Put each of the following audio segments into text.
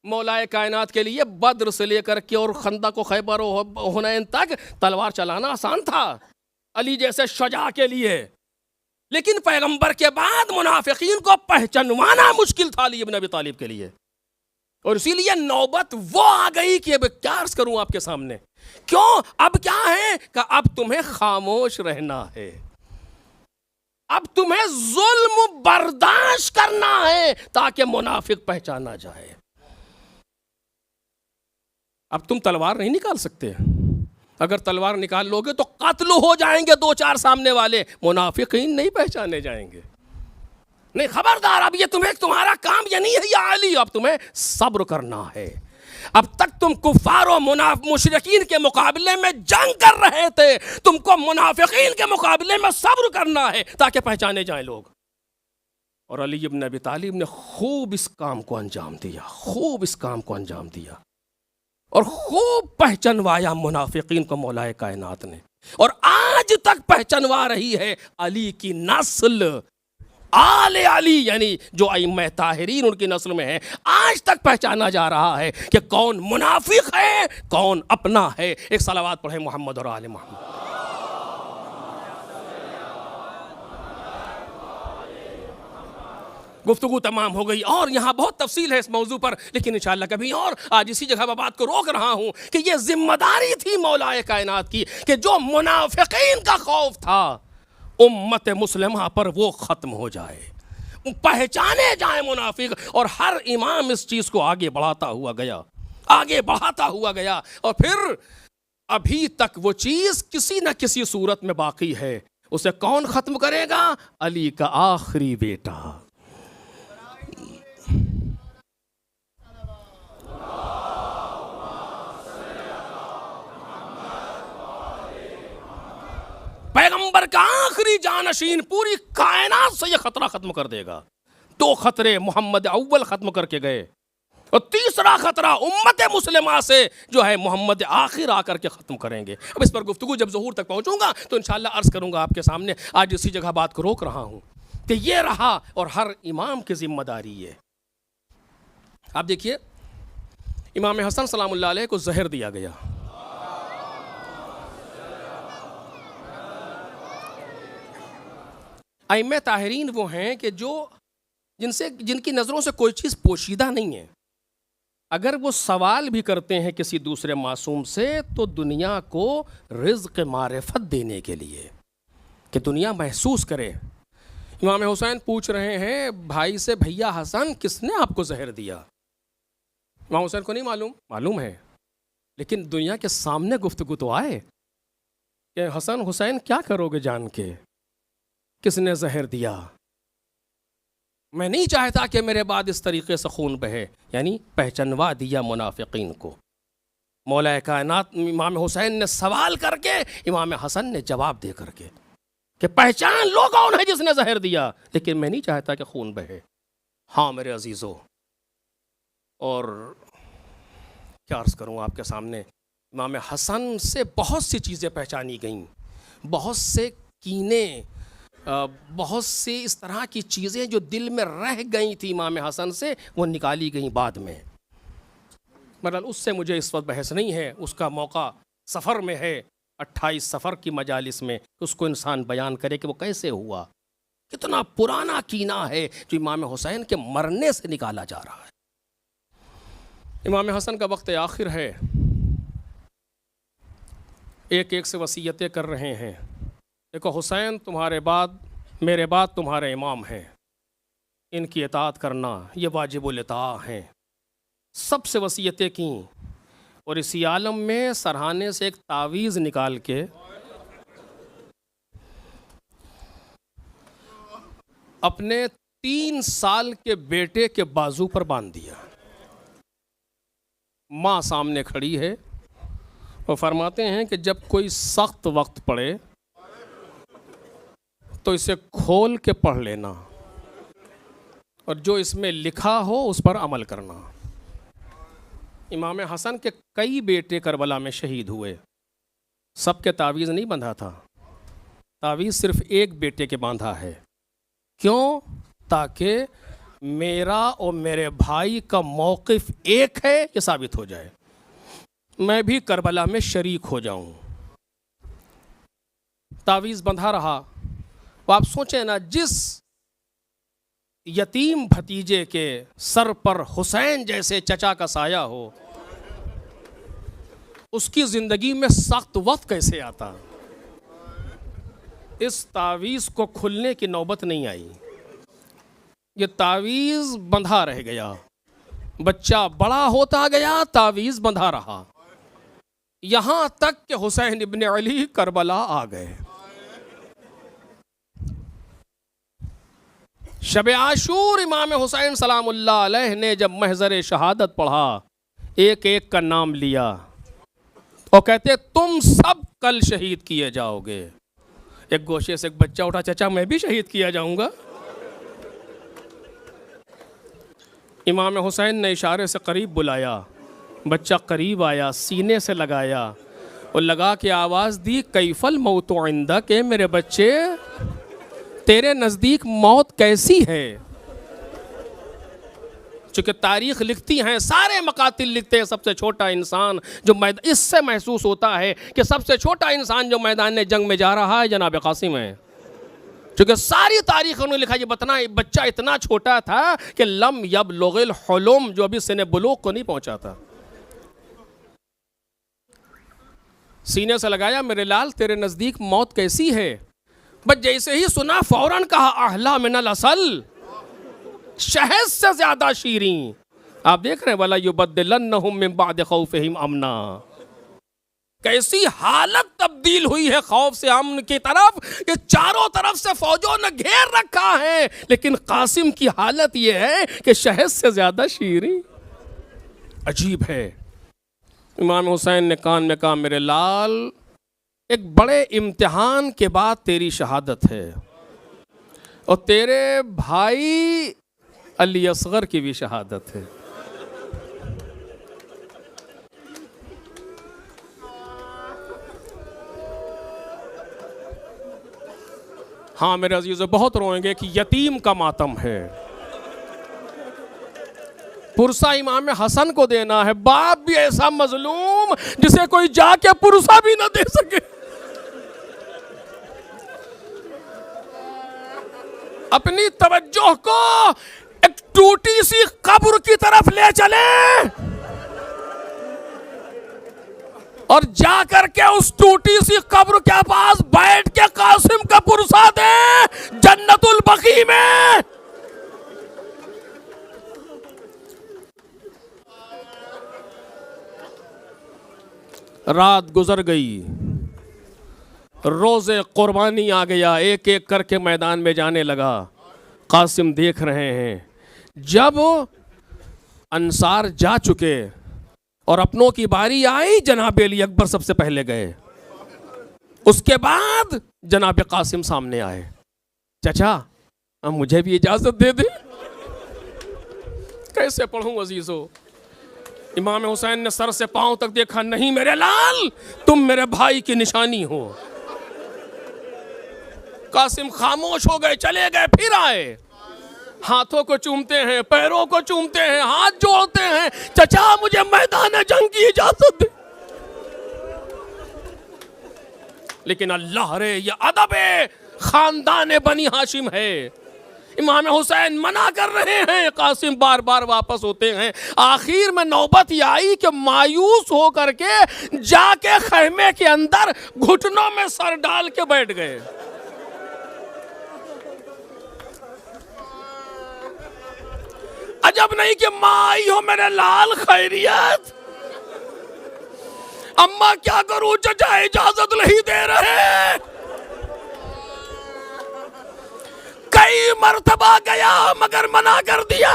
मौलाए कायनात के लिए बद्र से लेकर के और खंदक व खैबर व हुनैन तक तलवार चलाना आसान था अली जैसे शुजा के लिए, लेकिन पैगंबर के बाद मुनाफिकीन को पहचानवाना मुश्किल था अली इब्न अबी तालिब के लिए। और इसीलिए नौबत वो आ गई कि अब क्या अर्ज करूं आपके सामने, क्यों, अब क्या है कि अब तुम्हें खामोश रहना है, अब तुम्हें जुल्म बर्दाश्त करना है ताकि मुनाफिक पहचाना जाए। अब तुम तलवार नहीं निकाल सकते, अगर तलवार निकाल लोगे तो कत्ल हो जाएंगे दो चार सामने वाले, मुनाफिकीन नहीं पहचाने जाएंगे। नहीं, खबरदार, अब ये तुम्हें, तुम्हारा काम ये नहीं है या अली, अब तुम्हें सब्र करना है। अब तक तुम कुफ्फार और मुशरिकीन के मुकाबले में जंग कर रहे थे, तुमको मुनाफिकीन के मुकाबले में सब्र करना है ताकि पहचाने जाए लोग। और अली इब्न अबी तालिब ने खूब इस काम को अंजाम दिया, खूब इस काम को अंजाम दिया और खूब पहचानवाया मुनाफिकीन को मौलाए कायनात ने। और आज तक पहचानवा रही है अली की नस्ल, आले अली, यानी जो अइम्मा ताहिरीन उनकी नस्ल में है, आज तक पहचाना जा रहा है कि कौन मुनाफिक है, कौन अपना है। एक सलावात पढ़े मोहम्मद और आले मोहम्मद। गुफ्तगू तमाम हो गई और यहाँ बहुत तफसील है इस मौजू पर, लेकिन इंशाअल्लाह कभी और। आज इसी जगह मैं बात को रोक रहा हूँ कि ये जिम्मेदारी थी मौलाए कायनात की कि जो मुनाफिकीन का खौफ था उम्मत मुस्लिमा पर वो ख़त्म हो जाए, पहचाने जाए मुनाफिक। और हर इमाम इस चीज़ को आगे बढ़ाता हुआ गया, आगे बढ़ाता हुआ गया। और फिर अभी तक वो चीज़ किसी न किसी सूरत में बाकी है। उसे कौन ख़त्म करेगा? अली का आखिरी बेटा। पैगंबर का आखिरी जानशीन पूरी कायनात से यह खतरा खत्म कर देगा। दो खतरे मोहम्मद अव्वल खत्म करके गए और तीसरा खतरा उम्मत मुस्लिमा से जो है मोहम्मद आखिर आकर के खत्म करेंगे। अब इस पर गुफ्तगू जब ज़हूर तक पहुंचूंगा तो इंशाअल्लाह अर्ज करूंगा आपके सामने। आज इसी जगह बात को रोक रहा हूं कि ये रहा और हर इमाम की जिम्मेदारी है। आप देखिए, इमाम हसन सलामुल्लाह अलैह को जहर दिया गया। अइम्मा ताहिरीन वो हैं कि जो जिनकी नज़रों से कोई चीज़ पोशीदा नहीं है, अगर वो सवाल भी करते हैं किसी दूसरे मासूम से तो दुनिया को रिज़्क़ मारिफत देने के लिए कि दुनिया महसूस करे। इमाम हुसैन पूछ रहे हैं भाई से, भैया हसन किसने आपको जहर दिया? इमाम हुसैन को नहीं मालूम, मालूम है, लेकिन दुनिया के सामने गुफ्तगू तो आए कि हसन हुसैन क्या करोगे जान के, किसने जहर दिया? मैं नहीं चाहता कि मेरे बाद इस तरीके से खून बहे, यानी पहचानवा दिया मुनाफिकीन को। मौलाए कायनात इमाम हुसैन ने सवाल करके, इमाम हसन ने जवाब दे करके कि पहचान लो कौन है जिसने जहर दिया, लेकिन मैं नहीं चाहता कि खून बहे। हाँ मेरे अजीज़ों, और क्या अर्ज़ करूँ आपके सामने, इमाम हसन से बहुत सी चीज़ें पहचानी गईं, बहुत से कीने, बहुत सी इस तरह की चीज़ें जो दिल में रह गई थी इमाम हसन से, वो निकाली गई बाद में। मतलब उससे मुझे इस वक्त बहस नहीं है, उसका मौका सफ़र में है, 28 सफ़र की मजालिस में उसको इंसान बयान करे कि वो कैसे हुआ। कितना पुराना कीना है जो इमाम हुसैन के मरने से निकाला जा रहा है। इमाम हसन का वक्त आखिर है, एक एक से वसीयतें कर रहे हैं। देखो हुसैन तुम्हारे बाद, मेरे बाद तुम्हारे इमाम हैं, इनकी इताअत करना ये वाजिबुल इताअ हैं। सबसे वसीयतें की और इसी आलम में सरहाने से एक तावीज़ निकाल के अपने 3 साल के बेटे के बाजू पर बांध दिया। माँ सामने खड़ी है और फरमाते हैं कि जब कोई सख्त वक्त पड़े तो इसे खोल के पढ़ लेना और जो इसमें लिखा हो उस पर अमल करना। इमाम हसन के कई बेटे करबला में शहीद हुए, सबके तावीज़ नहीं बंधा था, तावीज़ सिर्फ एक बेटे के बांधा है। क्यों? ताकि मेरा और मेरे भाई का मौक़िफ़ एक है, ये साबित हो जाए, मैं भी करबला में शरीक हो जाऊं। तावीज़ बंधा रहा। वो आप सोचें ना, जिस यतीम भतीजे के सर पर हुसैन जैसे चचा का साया हो, उसकी जिंदगी में सख्त वक्त कैसे आता। इस तावीज़ को खुलने की नौबत नहीं आई, ये तावीज़ बंधा रह गया। बच्चा बड़ा होता गया, तावीज़ बंधा रहा, यहां तक कि हुसैन इब्ने अली करबला आ गए। शब आशूर इमाम हुसैन सलामुल्लाह अलैह ने जब महज़र शहादत पढ़ा, एक एक का नाम लिया और कहते तुम सब कल शहीद किए जाओगे। एक गोशे से एक बच्चा उठा, चचा मैं भी शहीद किया जाऊंगा। इमाम हुसैन ने इशारे से करीब बुलाया, बच्चा करीब आया, सीने से लगाया और लगा के आवाज़ दी, कैफल मौत इंदा, के मेरे बच्चे तेरे नज़दीक मौत कैसी है। चूँकि तारीख़ लिखती हैं, सारे मकातिल लिखते हैं, सबसे छोटा इंसान जो इससे महसूस होता है कि सबसे छोटा इंसान जो मैदान जंग में जा रहा है जनाब कासिम है। चूँकि सारी तारीख़ उन्होंने लिखा, ये बतना बच्चा इतना छोटा था कि लम यबलुगिल हुलुम, जो अभी सिने बुलूग को नहीं पहुँचा था। सीने से लगाया, मेरे लाल तेरे नज़दीक मौत कैसी है। बस जैसे ही सुना फौरन कहा, अहला मिनल असल, शहद से ज्यादा शीरीं। आप देख रहे हैं, वला युबद्दिलन्नहुम मिन बाद खौफिहिम अमना, कैसी हालत तब्दील हुई है खौफ से अमन की तरफ कि चारों तरफ से फौजों ने घेर रखा है, लेकिन कासिम की हालत यह है कि शहद से ज्यादा शीरीं। अजीब है। इमाम हुसैन ने कान में कहा, मेरे लाल एक बड़े इम्तिहान के बाद तेरी शहादत है और तेरे भाई अली असगर की भी शहादत है। हाँ मेरे अजीज़ों, बहुत रोएंगे कि यतीम का मातम है। पुरसा इमाम हसन को देना है, बाप भी ऐसा मजलूम जिसे कोई जाके पुरसा भी ना दे सके। अपनी तवज्जो को एक टूटी सी कब्र की तरफ ले चले और जाकर के उस टूटी सी कब्र के पास बैठ के कासिम का पुरसा दे जन्नतुल बकी में। रात गुजर गई, रोज़े कुर्बानी आ गया, एक एक करके मैदान में जाने लगा। कासिम देख रहे हैं, जब अंसार जा चुके और अपनों की बारी आई, जनाब अली अकबर सबसे पहले गए, उसके बाद जनाब कासिम सामने आए। चाचा अब मुझे भी इजाजत दे दे। कैसे पढ़ूं अजीजों। इमाम हुसैन ने सर से पांव तक देखा, नहीं मेरे लाल, तुम मेरे भाई की निशानी हो। कासिम खामोश हो गए, चले गए, फिर आए, हाथों को चूमते हैं, पैरों को चूमते हैं, हाथ जोड़ते हैं, चचा मुझे मैदान जंग की इजाजत दे। लेकिन अल्लाह रे, ये अदब खानदान बनी हाशिम है। इमाम हुसैन मना कर रहे हैं, कासिम बार बार वापस होते हैं। आखिर में नौबत ये आई कि मायूस होकर के जाके खैमे के अंदर घुटनों में सर डाल के बैठ गए। अजब नहीं कि माँ आई हो मेरे लाल, खैरियत। अम्मा क्या करूं, चचा इजाजत नहीं दे रहे। कई मर्तबा गया मगर मना कर दिया।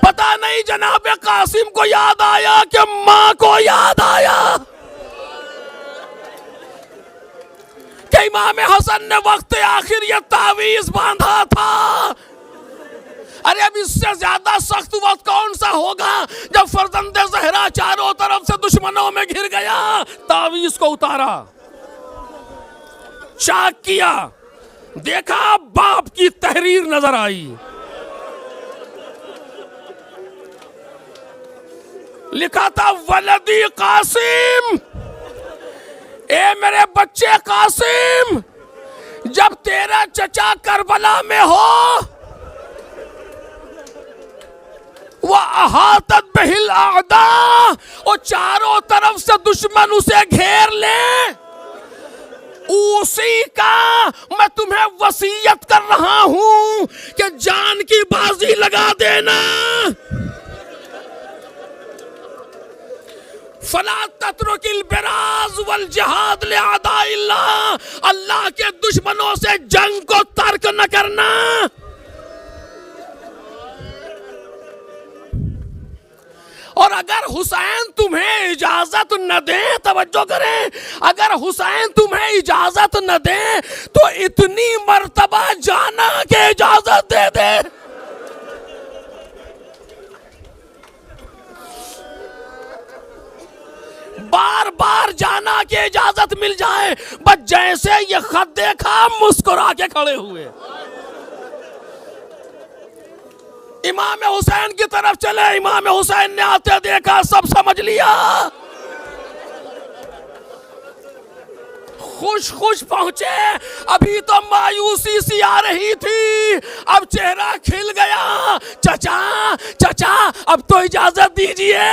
पता नहीं जनाब कासिम को याद आया कि मां को याद आया कि इमाम हसन ने वक्त आखिर ये तावीज बांधा था। अरे अब इससे ज्यादा सख्त वक्त कौन सा होगा जब फर्जंदे ज़हरा चारों तरफ से दुश्मनों में घिर गया। तावीज को उतारा, चाक किया, देखा बाप की तहरीर नजर आई। लिखा था वलदी कासिम, ए मेरे बच्चे कासिम, जब तेरा चचा करबला में हो वह अहातत बिहिल आदा, और चारों तरफ से दुश्मन उसे घेर ले, उसी का मैं तुम्हें वसीयत कर रहा हूं कि जान की बाजी लगा देना। फला तत्रुकिल बिराज वल जिहाद ले आदाइल्लाह, अल्लाह के दुश्मनों से जंग को तर्क न करना। और अगर हुसैन तुम्हें इजाजत न दे, तवज्जो करें, अगर हुसैन तुम्हें इजाजत न दे तो इतनी मर्तबा जाना के इजाजत दे दे। बार बार जाना की इजाजत मिल जाए, बस जैसे ये खत देखा मुस्कुरा के खड़े हुए। इमाम हुसैन की तरफ चले, इमाम हुसैन ने आते देखा, सब समझ लिया। खुश खुश पहुंचे, अभी तो मायूसी सी आ रही थी, अब चेहरा खिल गया। चचा चचा अब तो इजाजत दीजिए।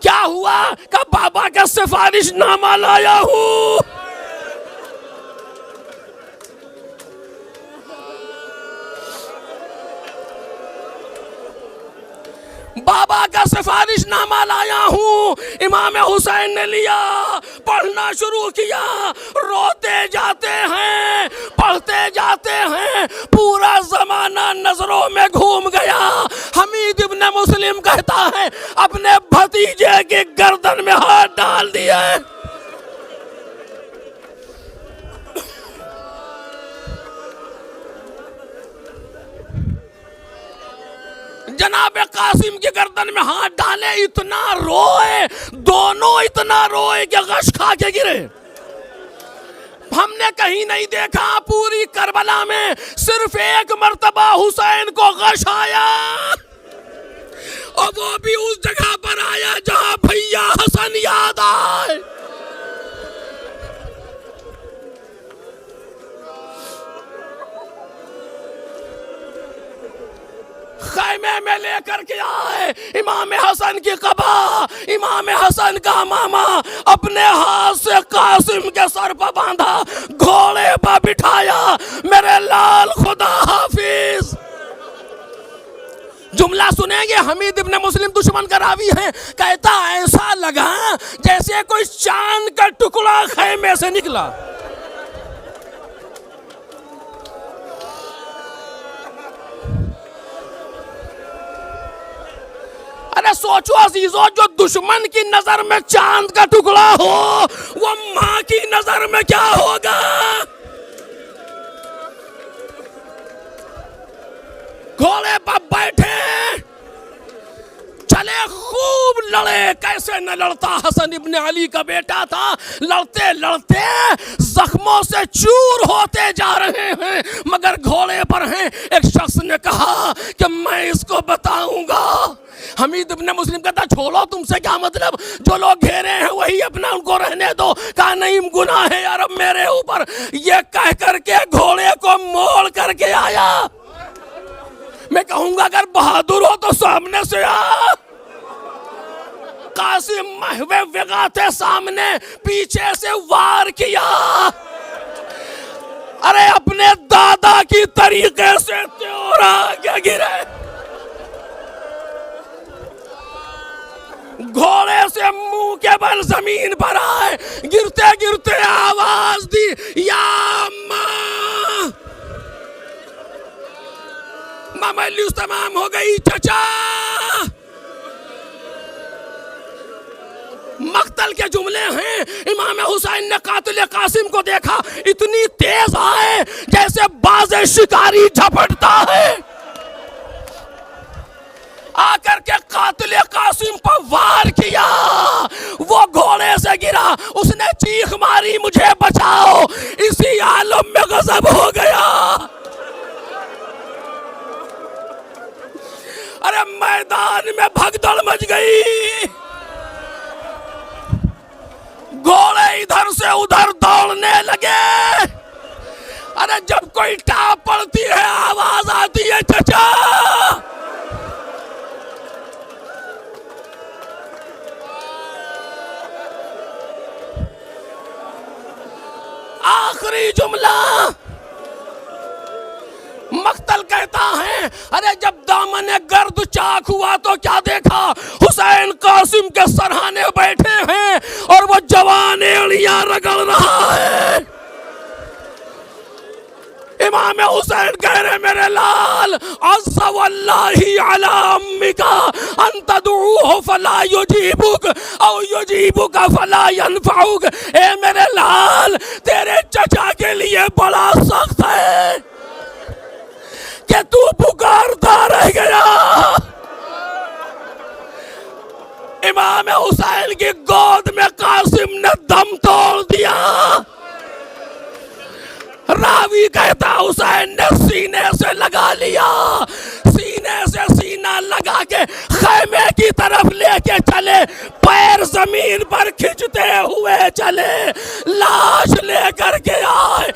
क्या हुआ? का बाबा का सिफारिशनामा लाया हूं। बाबा का सिफारिशनामा लाया हूं। इमाम हुसैन ने लिया, पढ़ना शुरू किया, रोते जाते हैं, पढ़ते जाते हैं, पूरा जमाना नजरों में घूम गया। हमीद इब्न मुस्लिम कहता है अपने भतीजे की गर्दन में हाथ डाल दिया। जनाबे कासिम की गर्दन में हाथ डाले, इतना रोए, दोनों इतना रोए कि गश खा के गिरे। हमने कहीं नहीं देखा पूरी करबला में, सिर्फ एक मर्तबा हुसैन को गश आया, और वो भी उस जगह पर आया जहां भैया हसन याद आए। खैमे में लेकर के आए इमाम हसन की कबा। इमाम हसन का मामा अपने हाथ से कासिम के सर पर बांधा, घोड़े पर बिठाया, मेरे लाल खुदा हाफिज। जुमला सुनेंगे, हमीद इब्न मुस्लिम दुश्मन का रावी है, कहता ऐसा लगा जैसे कोई चांद का टुकड़ा खैमे से निकला। अरे सोचो अजीजों, जो दुश्मन की नजर में चांद का टुकड़ा हो, वो मां की नजर में क्या होगा? घोड़े पर बैठे चले, खूब लड़े। कैसे न लड़ता, हसन इब्न अली का बेटा था। लड़ते लड़ते जख्मों से चूर होते जा रहे हैं, मगर घोड़े पर हैं। एक शख्स ने कहा कि मैं इसको बताऊंगा। हमीद इब्न मुस्लिम कहता छोड़ो, तुमसे क्या मतलब, जो लोग घेरे हैं वही अपना, उनको रहने दो। कहा नहीं, गुनाह है यार अब मेरे ऊपर। ये कह करके घोड़े को मोड़ करके आया। मैं कहूंगा अगर बहादुर हो तो सामने से आ। कासिम महवे विगाते सामने, पीछे से वार किया। अरे अपने दादा की तरीके से त्योरा के गिरे। घोड़े से मुंह के बल जमीन पर आए, गिरते गिरते आवाज दी, या अम्मा। मामूलियत तमाम हो गई। चचा, मक्तल के जुमले हैं। इमाम हुसैन ने कातिल कासिम को देखा, इतनी तेज आए जैसे बाज़े शिकारी झपटता है। आकर के कातिल कासिम पर वार किया, वो घोड़े से गिरा, उसने चीख मारी मुझे बचाओ, इसी आलम में गजब हो गया। अरे मैदान में भगदड़ मच गई, घोड़े इधर से उधर दौड़ने लगे। अरे जब कोई टाप पड़ती है आवाज आती है चचा। आखिरी जुमला मक्तल कहता है, अरे जब दामन गर्द चाक हुआ तो क्या देखा, हुसैन कासिम के सरहाने बैठे हैं और वो जवान एड़ियां रगड़ रहा है। इमाम हुसैन कह रहे मेरे लाल, अज़्ज़ा वल्लाहि अला अम्मिका अन तदऊहु फला युजीबुक औ युजीबुक फला यनफउक। ए मेरे लाल, तेरे चचा के लिए बड़ा सख्त है कि तू पुकारता रह गया। इमाम हुसैन की गोद में कासिम ने दम तोड़ दिया। रावी कहता हुसैन ने सीने से लगा लिया, सीने से सीना लगा के खैमे की तरफ लेके चले, पैर जमीन पर खींचते हुए चले, लाश लेकर के आए।